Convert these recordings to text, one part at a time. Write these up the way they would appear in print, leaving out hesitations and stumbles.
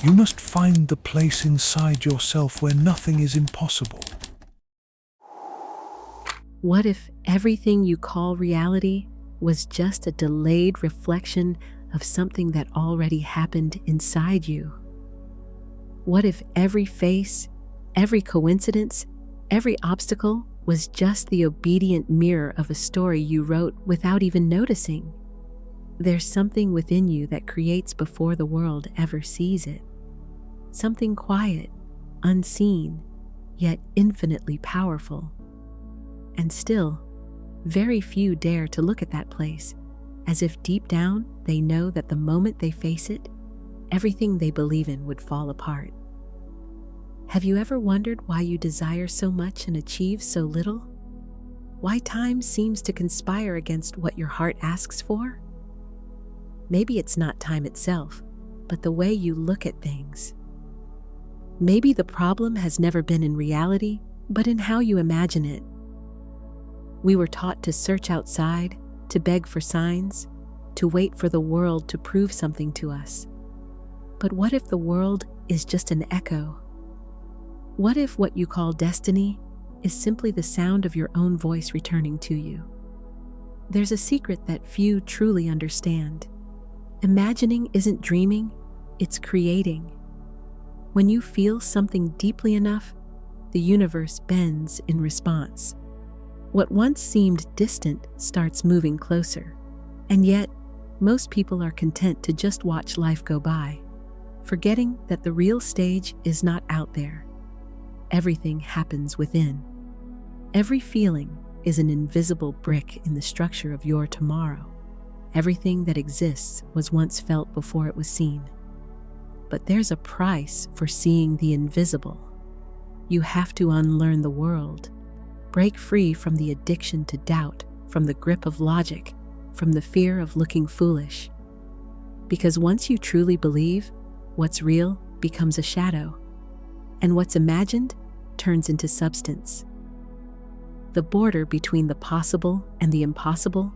You must find the place inside yourself where nothing is impossible. What if everything you call reality was just a delayed reflection of something that already happened inside you? What if every face, every coincidence, every obstacle was just the obedient mirror of a story you wrote without even noticing? There's something within you that creates before the world ever sees it. Something quiet, unseen, yet infinitely powerful. And still, very few dare to look at that place, as if deep down they know that the moment they face it, everything they believe in would fall apart. Have you ever wondered why you desire so much and achieve so little? Why time seems to conspire against what your heart asks for? Maybe it's not time itself, but the way you look at things. Maybe the problem has never been in reality, but in how you imagine it. We were taught to search outside, to beg for signs, to wait for the world to prove something to us. But what if the world is just an echo? What if what you call destiny is simply the sound of your own voice returning to you? There's a secret that few truly understand. Imagining isn't dreaming, it's creating. When you feel something deeply enough, the universe bends in response. What once seemed distant starts moving closer, and yet most people are content to just watch life go by, forgetting that the real stage is not out there. Everything happens within. Every feeling is an invisible brick in the structure of your tomorrow. Everything that exists was once felt before it was seen. But there's a price for seeing the invisible. You have to unlearn the world, break free from the addiction to doubt, from the grip of logic, from the fear of looking foolish. Because once you truly believe, what's real becomes a shadow, and what's imagined turns into substance. The border between the possible and the impossible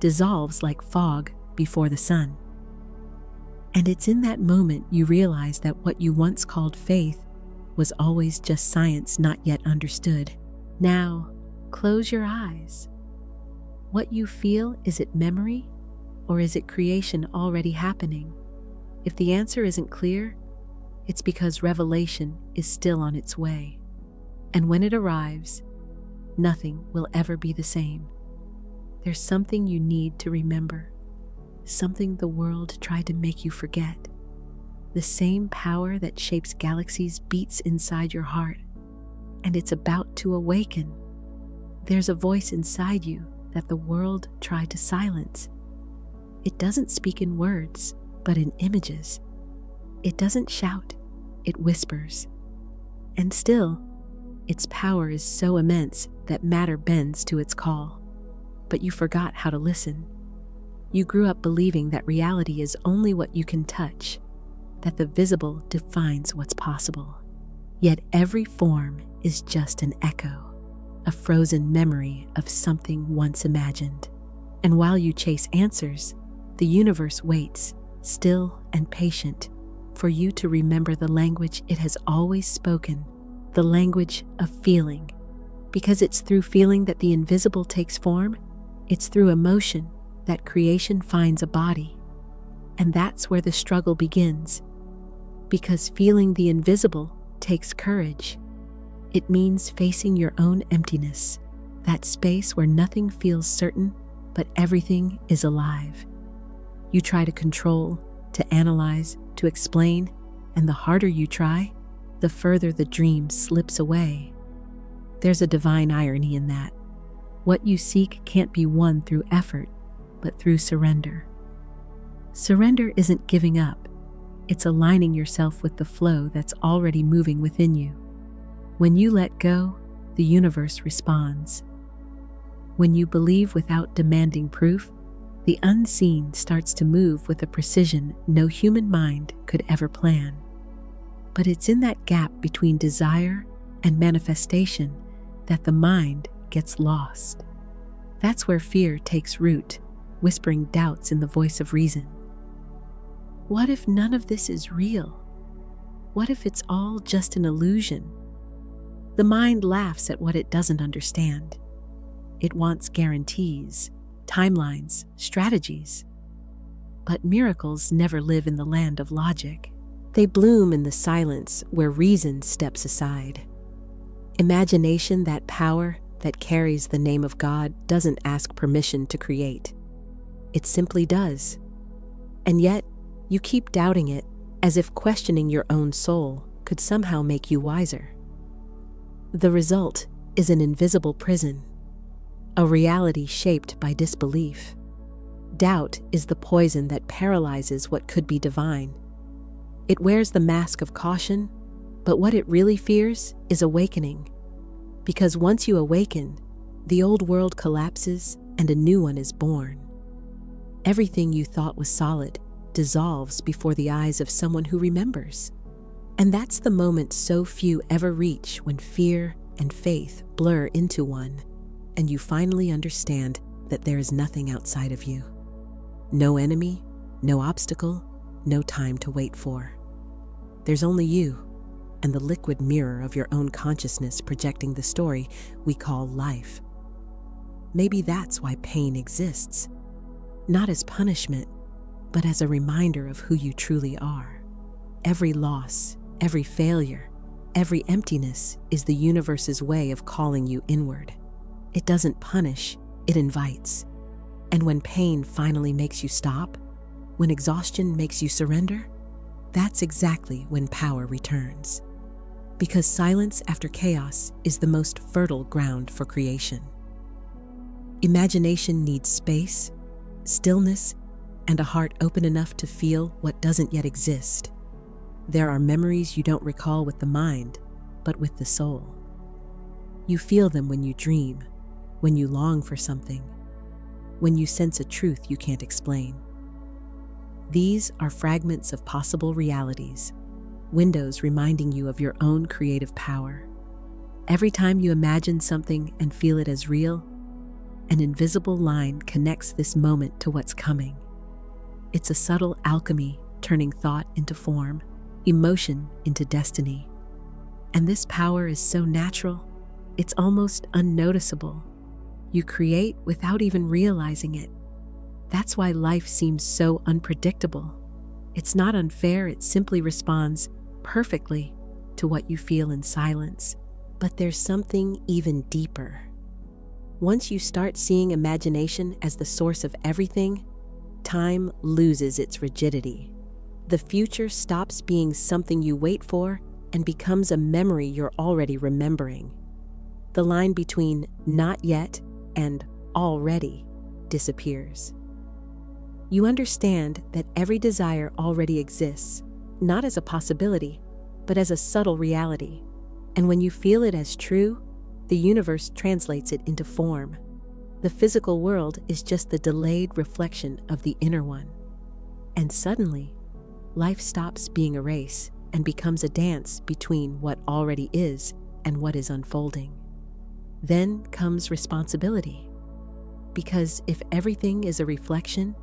dissolves like fog before the sun. And it's in that moment you realize that what you once called faith was always just science not yet understood. Now, close your eyes. What you feel, is it memory, or is it creation already happening? If the answer isn't clear, it's because revelation is still on its way. And when it arrives, nothing will ever be the same. There's something you need to remember, something the world tried to make you forget. The same power that shapes galaxies beats inside your heart, and it's about to awaken. There's a voice inside you that the world tried to silence. It doesn't speak in words, but in images. It doesn't shout, it whispers. And still, its power is so immense that matter bends to its call. But you forgot how to listen. You grew up believing that reality is only what you can touch, that the visible defines what's possible. Yet every form is just an echo, a frozen memory of something once imagined. And while you chase answers, the universe waits, still and patient, for you to remember the language it has always spoken, the language of feeling. Because it's through feeling that the invisible takes form, it's through emotion that creation finds a body. And that's where the struggle begins. Because feeling the invisible takes courage. It means facing your own emptiness, that space where nothing feels certain, but everything is alive. You try to control, to analyze, to explain, and the harder you try, the further the dream slips away. There's a divine irony in that. What you seek can't be won through effort, but through surrender. Surrender isn't giving up. It's aligning yourself with the flow that's already moving within you. When you let go, the universe responds. When you believe without demanding proof, the unseen starts to move with a precision no human mind could ever plan. But it's in that gap between desire and manifestation that the mind gets lost. That's where fear takes root, whispering doubts in the voice of reason. What if none of this is real? What if it's all just an illusion? The mind laughs at what it doesn't understand. It wants guarantees, timelines, strategies. But miracles never live in the land of logic. They bloom in the silence where reason steps aside. Imagination, that power that carries the name of God, doesn't ask permission to create. It simply does. And yet, you keep doubting it, as if questioning your own soul could somehow make you wiser. The result is an invisible prison, a reality shaped by disbelief. Doubt is the poison that paralyzes what could be divine. It wears the mask of caution, but what it really fears is awakening. Because once you awaken, the old world collapses and a new one is born. Everything you thought was solid dissolves before the eyes of someone who remembers. And that's the moment so few ever reach, when fear and faith blur into one, and you finally understand that there is nothing outside of you. No enemy, no obstacle, no time to wait for. There's only you and the liquid mirror of your own consciousness projecting the story we call life. Maybe that's why pain exists, not as punishment, but as a reminder of who you truly are. Every loss, every failure, every emptiness is the universe's way of calling you inward. It doesn't punish, it invites. And when pain finally makes you stop, when exhaustion makes you surrender, that's exactly when power returns. Because silence after chaos is the most fertile ground for creation. Imagination needs space, stillness, and a heart open enough to feel what doesn't yet exist. There are memories you don't recall with the mind, but with the soul. You feel them when you dream, when you long for something, when you sense a truth you can't explain. These are fragments of possible realities, windows reminding you of your own creative power. Every time you imagine something and feel it as real, an invisible line connects this moment to what's coming. It's a subtle alchemy, turning thought into form, emotion into destiny. And this power is so natural, it's almost unnoticeable. You create without even realizing it. That's why life seems so unpredictable. It's not unfair, it simply responds perfectly to what you feel in silence. But there's something even deeper. Once you start seeing imagination as the source of everything, time loses its rigidity. The future stops being something you wait for and becomes a memory you're already remembering. The line between not yet and already disappears. You understand that every desire already exists, not as a possibility, but as a subtle reality. And when you feel it as true, the universe translates it into form. The physical world is just the delayed reflection of the inner one. And suddenly, life stops being a race and becomes a dance between what already is and what is unfolding. Then comes responsibility. Because if everything is a reflection,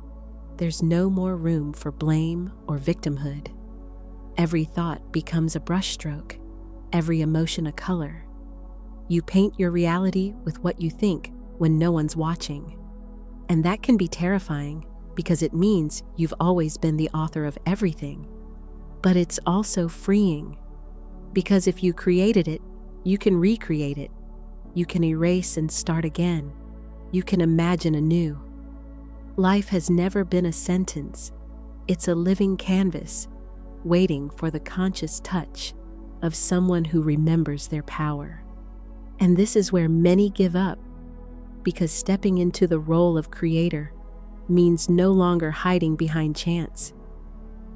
there's no more room for blame or victimhood. Every thought becomes a brushstroke, every emotion a color. You paint your reality with what you think when no one's watching. And that can be terrifying because it means you've always been the author of everything. But it's also freeing because if you created it, you can recreate it. You can erase and start again. You can imagine anew. Life has never been a sentence. It's a living canvas, waiting for the conscious touch of someone who remembers their power. And this is where many give up, because stepping into the role of creator means no longer hiding behind chance.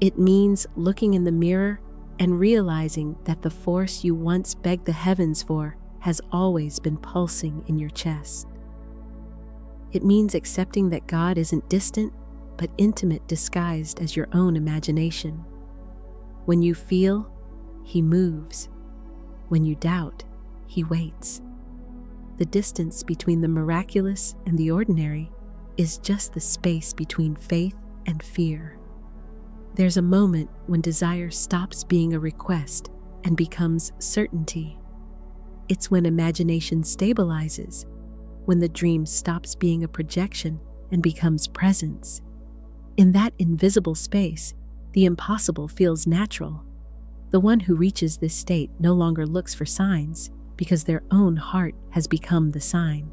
It means looking in the mirror and realizing that the force you once begged the heavens for has always been pulsing in your chest. It means accepting that God isn't distant, but intimate, disguised as your own imagination. When you feel, He moves. When you doubt, He waits. The distance between the miraculous and the ordinary is just the space between faith and fear. There's a moment when desire stops being a request and becomes certainty. It's when imagination stabilizes, when the dream stops being a projection and becomes presence. In that invisible space, the impossible feels natural. The one who reaches this state no longer looks for signs because their own heart has become the sign.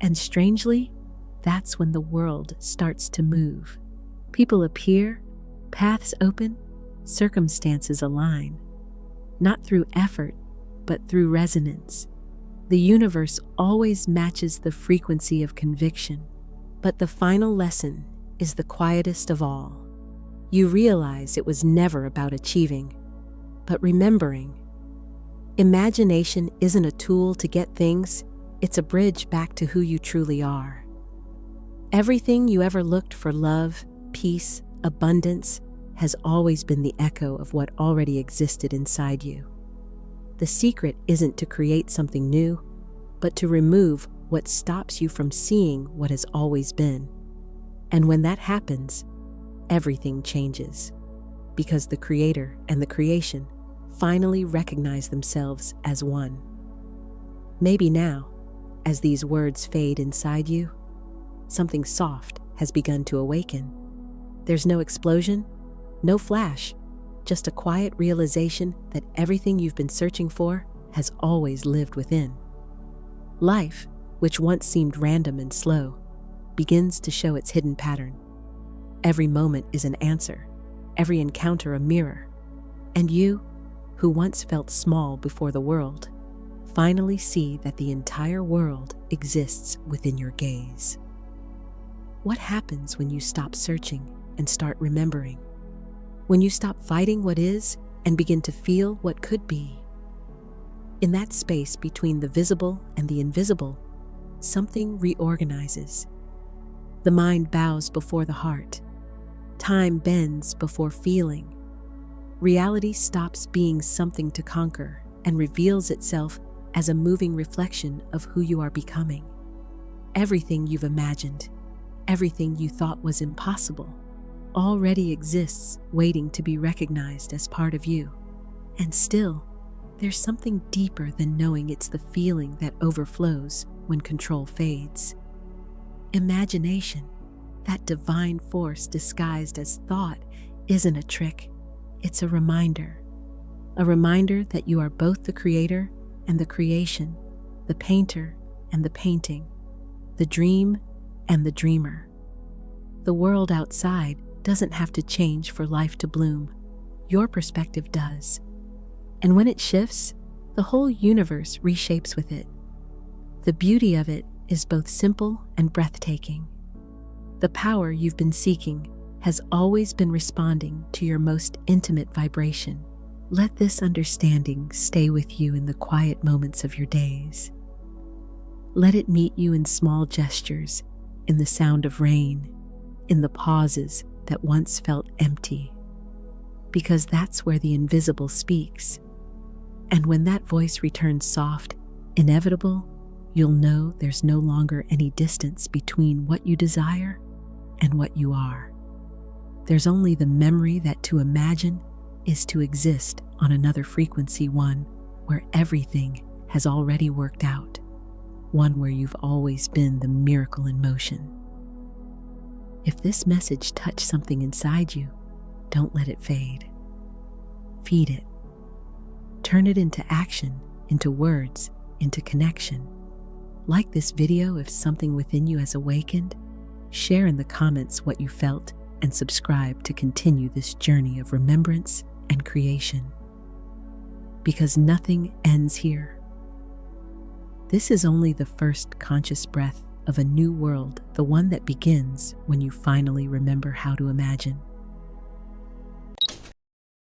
And strangely, that's when the world starts to move. People appear, paths open, circumstances align. Not through effort, but through resonance. The universe always matches the frequency of conviction. But the final lesson is the quietest of all. You realize it was never about achieving, but remembering. Imagination isn't a tool to get things, it's a bridge back to who you truly are. Everything you ever looked for, love, peace, abundance, has always been the echo of what already existed inside you. The secret isn't to create something new, but to remove what stops you from seeing what has always been. And when that happens, everything changes, because the creator and the creation finally recognize themselves as one. Maybe now, as these words fade inside you, something soft has begun to awaken. There's no explosion, no flash, just a quiet realization that everything you've been searching for has always lived within. Life, which once seemed random and slow, begins to show its hidden pattern. Every moment is an answer, every encounter a mirror, and you, who once felt small before the world, finally see that the entire world exists within your gaze. What happens when you stop searching and start remembering? When you stop fighting what is and begin to feel what could be? In that space between the visible and the invisible, something reorganizes. The mind bows before the heart. Time bends before feeling. Reality stops being something to conquer and reveals itself as a moving reflection of who you are becoming. Everything you've imagined, everything you thought was impossible, already exists waiting to be recognized as part of you. And still, there's something deeper than knowing it's the feeling that overflows when control fades. Imagination, that divine force disguised as thought, isn't a trick, it's a reminder. A reminder that you are both the creator and the creation, the painter and the painting, the dream and the dreamer. The world outside doesn't have to change for life to bloom. Your perspective does. And when it shifts, the whole universe reshapes with it. The beauty of it is both simple and breathtaking. The power you've been seeking has always been responding to your most intimate vibration. Let this understanding stay with you in the quiet moments of your days. Let it meet you in small gestures, in the sound of rain, in the pauses that once felt empty. Because that's where the invisible speaks. And when that voice returns soft, inevitable, you'll know there's no longer any distance between what you desire and what you are. There's only the memory that to imagine is to exist on another frequency, one where everything has already worked out, one where you've always been the miracle in motion. If this message touched something inside you, don't let it fade. Feed it. Turn it into action, into words, into connection. Like this video if something within you has awakened. Share in the comments what you felt and subscribe to continue this journey of remembrance and creation. Because nothing ends here. This is only the first conscious breath of a new world, the one that begins when you finally remember how to imagine.